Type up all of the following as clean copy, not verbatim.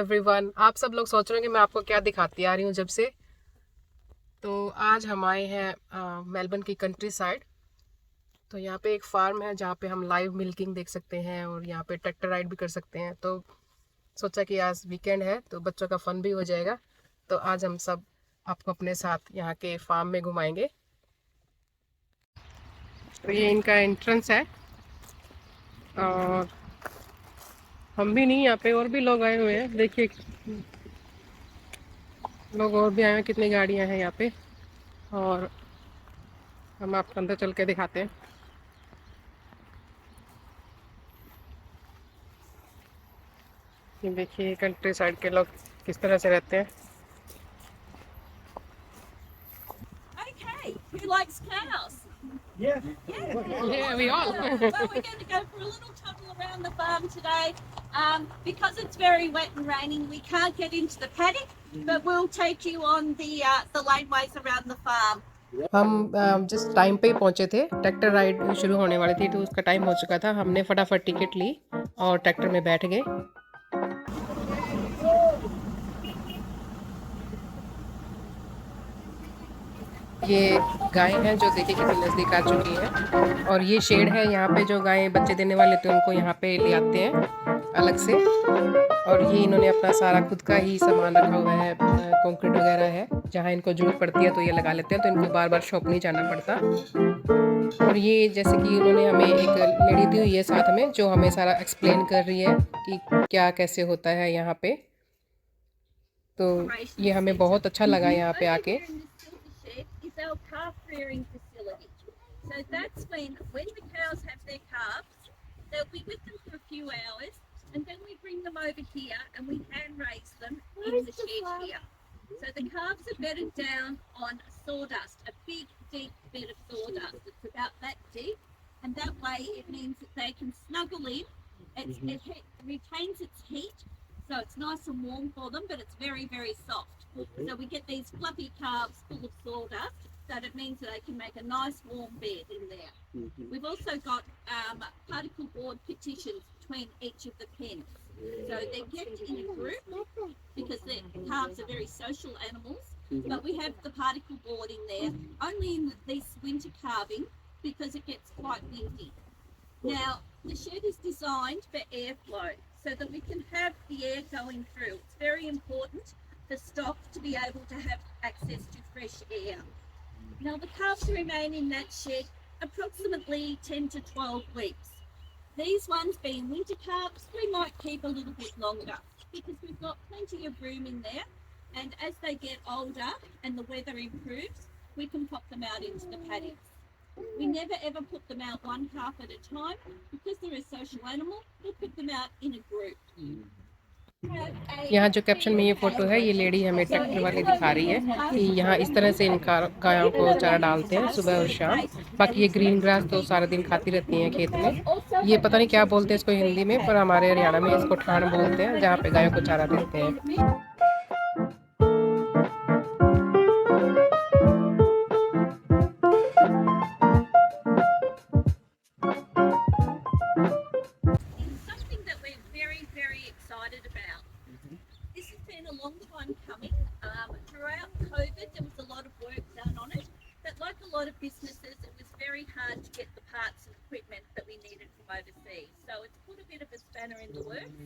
Everyone. आप सब लोग सोच रहे हैं कि मैं आपको क्या दिखाती आ रही हूँ जब से। तो आज हम आए हैं मेलबर्न की कंट्री साइड। तो यहाँ पे एक फार्म है जहाँ पे हम लाइव मिल्किंग देख सकते हैं और यहाँ पे ट्रैक्टर राइड भी कर सकते हैं। तो सोचा कि आज वीकेंड है तो बच्चों का फन भी हो जाएगा। तो आज हम सब आपको अपने साथ यहाँ के फार्म में घुमाएंगे। तो ये इनका एंट्रेंस है और हम भी नहीं, यहाँ पे और भी लोग आए हुए हैं। देखिए लोग और भी आए हैं, कितनी गाड़ियाँ हैं यहाँ पे। और हम आपको अंदर चल के दिखाते हैं। ये देखिए कंट्री साइड के लोग किस तरह से रहते हैं। Okay, who likes cows? Yeah. Yeah, we all. Well, we're going to go for a little tumble around the farm today. Because it's very wet and raining, we can't get into the paddock, but we'll take you on the laneways around the farm. हम जिस time पे ही पहुंचे थे, tractor ride शुरू होने वाली थी तो उसका टाइम हो चुका था। हमने फटाफट टिकट ली और ट्रैक्टर में बैठ गए। ये गाय हैं जो देखिए कितनी नज़दीक आ चुकी हैं। और ये शेड है, यहाँ पे जो गायें बच्चे देने वाले थे उनको यहाँ पे ले आते हैं अलग से। और ये इन्होंने अपना सारा खुद का ही सामान रखा हुआ है, कंक्रीट वगैरह है। जहाँ इनको जरूरत पड़ती है तो ये लगा लेते हैं, तो इनको बार बार शॉप नहीं जाना पड़ता। और ये जैसे कि उन्होंने हमें एक लेडी दी हुई है साथ में जो हमें सारा एक्सप्लेन कर रही है कि क्या कैसे होता है यहाँ पे। तो ये हमें बहुत अच्छा लगा यहाँ पे आके। Our calf rearing facility. So that's when the cows have their calves, they'll be with them for a few hours, and then we bring them over here and we hand raise them in the shed here. So the calves are bedded down on sawdust, a big, deep bed of sawdust. It's about that deep, and that way it means that they can snuggle in. It retains its heat, so it's nice and warm for them, but it's very, very soft. So we get these fluffy calves full of sawdust, so it means that they can make a nice warm bed in there. We've also got particle board partitions between each of the pens. So they're kept in a group because the calves are very social animals, but we have the particle board in there only in this winter calving because it gets quite windy. Now, the shed is designed for airflow so that we can have the air going through. It's very important for stock to be able to have access to fresh air. Now, the calves remain in that shed approximately 10 to 12 weeks. These ones being winter calves, we might keep a little bit longer because we've got plenty of room in there, and as they get older and the weather improves, we can pop them out into the paddocks. We never ever put them out one calf at a time because they're a social animal. We'll put them out in a group. यहाँ जो caption में ये photo है, ये lady हमें tractor वाली दिखा रही है कि यहाँ इस तरह से इन गायों को चारा डालते हैं सुबह और शाम। बाकी ये ग्रीन ग्रास तो सारा दिन खाती रहती हैं खेत में। ये पता नहीं क्या बोलते हैं इसको हिंदी में, पर हमारे हरियाणा में इसको ठाण बोलते हैं, जहाँ पे गायों को चारा देते हैं। Long time coming. Throughout COVID, there was a lot of work done on it, but like a lot of businesses, it was very hard to get the parts and equipment that we needed from overseas. So it's put a bit of a spanner in the works.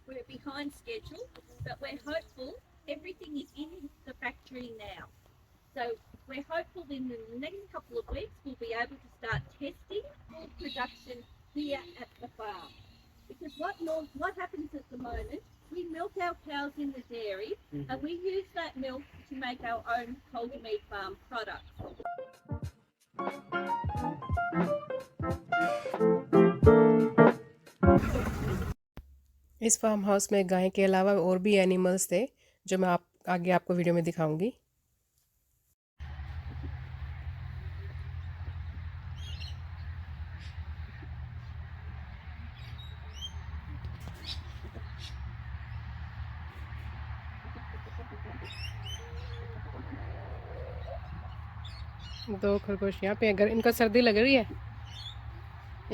We're behind schedule, but we're hopeful. Everything is in the factory now. So we're hopeful in the next couple of weeks we'll be able to start testing full production here at the farm. Because what happens at the moment, we milk our cows in the dairy, and we use that milk to make our own Colder Meat Farm products. इस farm house में गाय के अलावा और भी animals थे जो मैं आगे आपको वीडियो में दिखाऊंगी। दो खरगोश यहाँ पे, अगर इनको सर्दी लग रही है,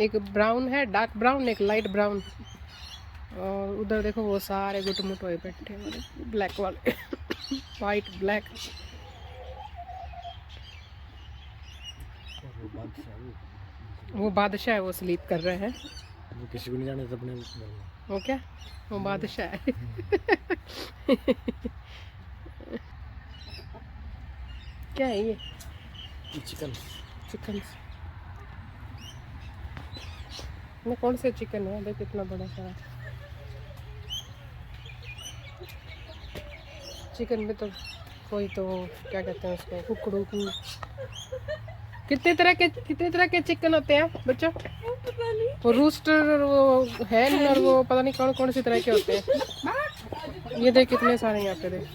एक ब्राउन है डार्क ब्राउन, एक लाइट ब्राउन। और उधर देखो वो सारे गुटमुट हुए बैठे वाले ब्लैक वाले वाइट ब्लैक। वो बादशाह है, वो स्लीप कर रहे हैं। वो किसी को नहीं जाने तो अपने घर में। वो क्या, वो बादशाह है। क्या है ये? चिकन। चिकन। ये कौन से चिकन है? देख कितना बड़ा सारा चिकन में तो कोई तो क्या कहते हैं उसको, कुकड़ू की। कितने तरह के चिकन होते हैं बच्चों? वो रूस्टर वो हैन और वो पता नहीं कौन कौन सी तरह के होते हैं। ये देख कितने सारे यहाँ पे देख।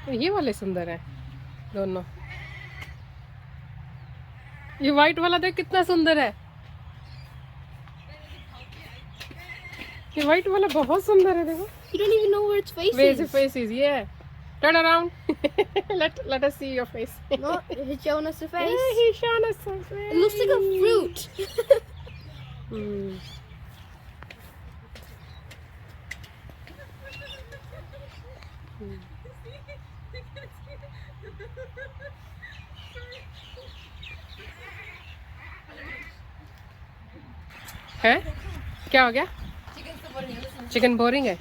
ये वाले सुंदर है दोनों। ये वाइट वाला देख कितना सुंदर है। ये वाइट वाला बहुत सुंदर है देखो। You don't even know where its face Where's is. your face is? Yeah. Turn around. let us see your face. No, it's showing us the face. Yeah, he's showing us some face. It looks like a fruit. Hmm. है? क्या हो गया? Chicken boring है।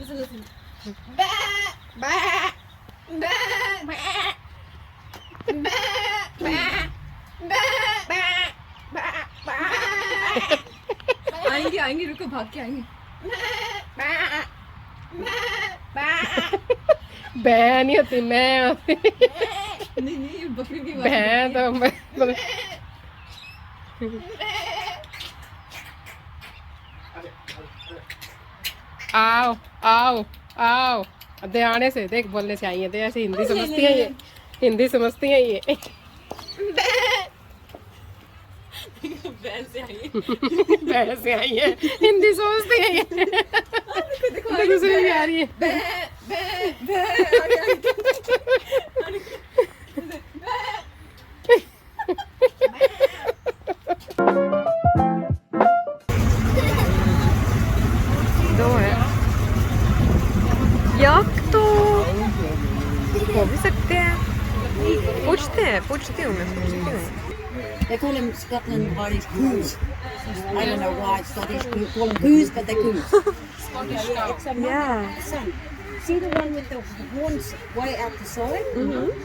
आएंगे आएंगे, रुको भाग के आएंगे। बैं नहीं होती, मैं होती। नहीं नहीं, ये बकरी की बैं तो आओ आओ आओ। अदे आने से देख, बोलने से आई है, ऐसे हिंदी समझती है ये, हिंदी समझती है ये। बैं से आई है, हिंदी समझती है ये। दूसरी भी आ रही है। दो है। याक तो हो भी सकते हैं, पूछती हूँ मैं पूछती हूँ। They call them Scotland Irish coos. I don't know why Scottish call them coos, but they're coos. It's a mother, Yeah. a son. See the one with the horns way out the side?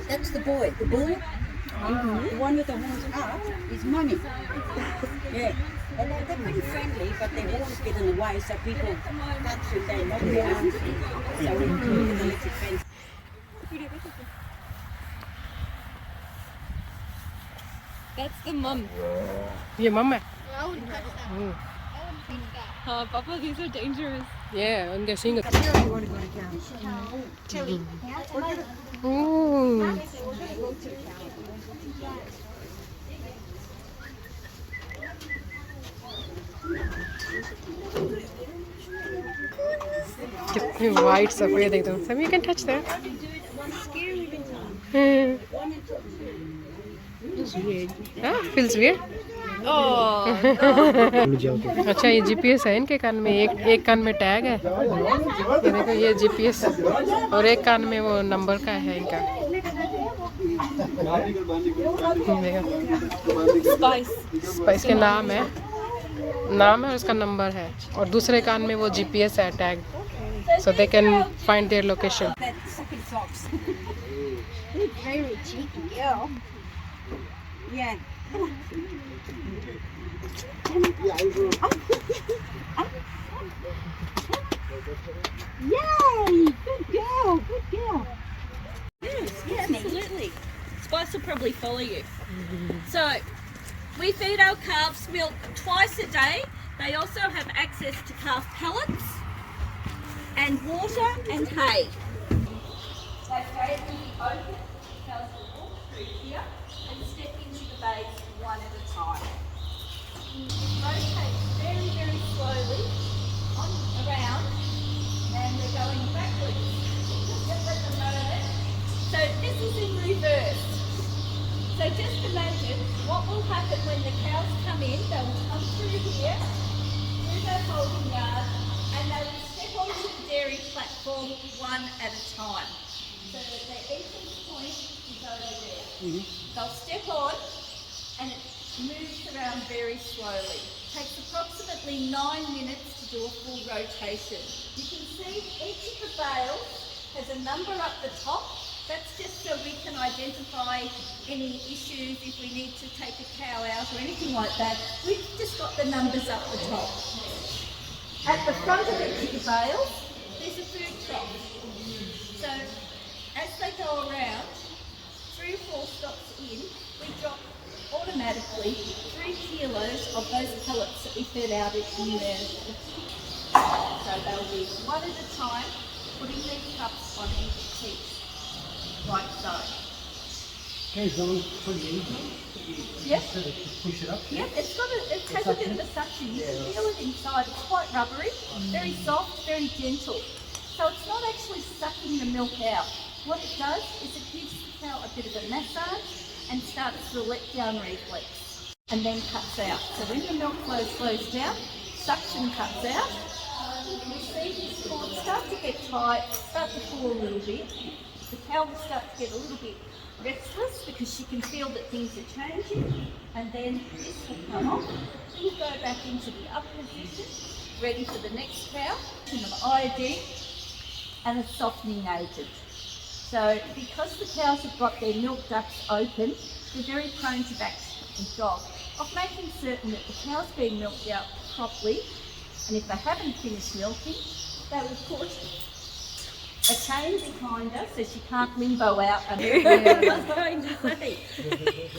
That's the boy, the bull. The one with the horns up is mummy. Yeah. And they're pretty friendly, but their horns get in the way, so people touch them, they knock their arms in. So we put the electric fence. That's the mum. ये मम्मा है। I wouldn't touch that. Papa, these are dangerous. ये उनके सिंग। कितनी white सफेद एकदम। सब you can touch that. Feels weird. अच्छा, ये जीपीएस है इनके कान में। एक कान में टैग है, ये देखो, ये जीपीएस, और एक कान में वो नंबर का है इनका। ये देखो, स्पाइस के नाम है और उसका नंबर है, और दूसरे कान में वो जीपीएस है tag, so they can find their location. Very cheeky girl. Yeah. Yay! Good girl, good girl. Yes, absolutely. Spice will probably follow you. So, we feed our calves milk twice a day. They also have access to calf pellets and water and hay. So, gently open, cows will walk through here and step into the bays one at a time. Rotate very, very slowly around, and we're going backwards. Just at the moment. So this is in reverse. So So just imagine what will happen when the cows come in. They will come through here, through that holding yard, and they will step onto the dairy platform one at a time. So that their entrance point is over there. They'll step on and it moves around very slowly. Takes approximately 9 minutes to do a full rotation. You can see each of the bales has a number up the top. That's just so we can identify any issues if we need to take a cow out or anything like that. We've just got the numbers up the top. At the front of each of the bales, there's a food trough. So as they go around, 3 or 4 stops in, we drop automatically 3 kilos of those pellets that we fed out in there. So they'll be one at a time, putting these cups on each teat, like so. Okay, so for the Yep. push it up. Yep, it has a bit of a suction. You can feel it inside. It's quite rubbery, very soft, very gentle. So it's not actually sucking the milk out. What it does is it gives the cow a bit of a massage and starts the let-down reflex, and then cuts out. So when the milk flow slows down, suction cuts out. You see this cord start to get tight, start to pull a little bit. The cow will start to get a little bit restless because she can feel that things are changing, and then this will come off. Then you go back into the up position, ready for the next cow, and an iodine and a softening agent. So because the cows have got their milk ducts open, they're very prone to back and jog. Of making certain that the cow's being milked out properly, and if they haven't finished milking, they will put a chain behind her so she can't limbo out. And I was going to say,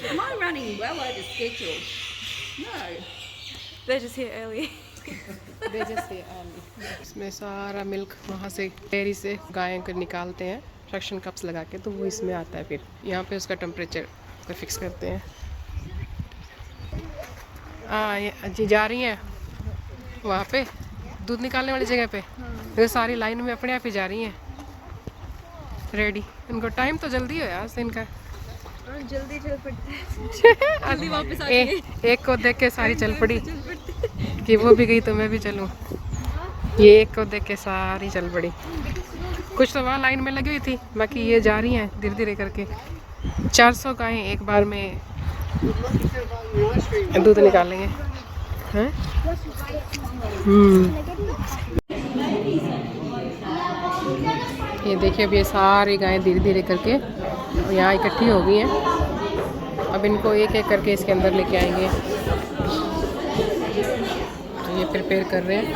am I running well over schedule? No. They're just here early. इसमें सारा milk वहाँ से dairy से गाय को निकालते हैं suction cups लगा के, तो वो इसमें आता है। फिर यहाँ पे उसका टेम्परेचर को फिक्स करते हैं। जी जा रही हैं वहाँ पे दूध निकालने वाली जगह पे, तो सारी लाइन में अपने आप ही जा रही हैं रेडी। इनको टाइम तो जल्दी हो यार इनका। जल्दी चल पड़ते हैं। वापस आ एक को देख के सारी चल पड़ी कि वो भी गई तो मैं भी चलूँ। ये एक को देख के सारी चल पड़ी। कुछ तो वहाँ लाइन में लगी हुई थी, बाकी ये जा रही हैं धीरे धीरे करके। 400 गायें एक बार में दूध निकालेंगे। हैं? ये देखिए अब ये सारी गायें धीरे धीरे करके यहाँ इकट्ठी हो गई हैं। अब इनको एक एक करके इसके अंदर लेके आएंगे। तो ये प्रिपेयर कर रहे हैं,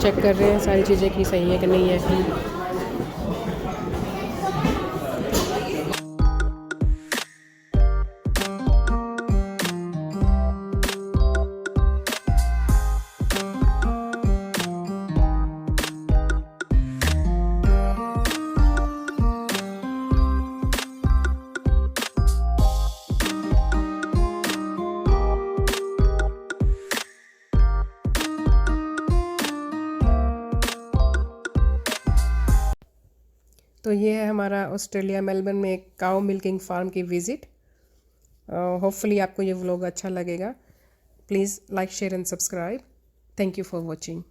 चेक कर रहे हैं सारी चीज़ें कि सही है कि नहीं है। तो ये है हमारा ऑस्ट्रेलिया मेलबर्न में एक काऊ मिल्किंग फार्म की विज़िट। होपफुली आपको ये व्लॉग अच्छा लगेगा। Please like share and subscribe. Thank you for watching.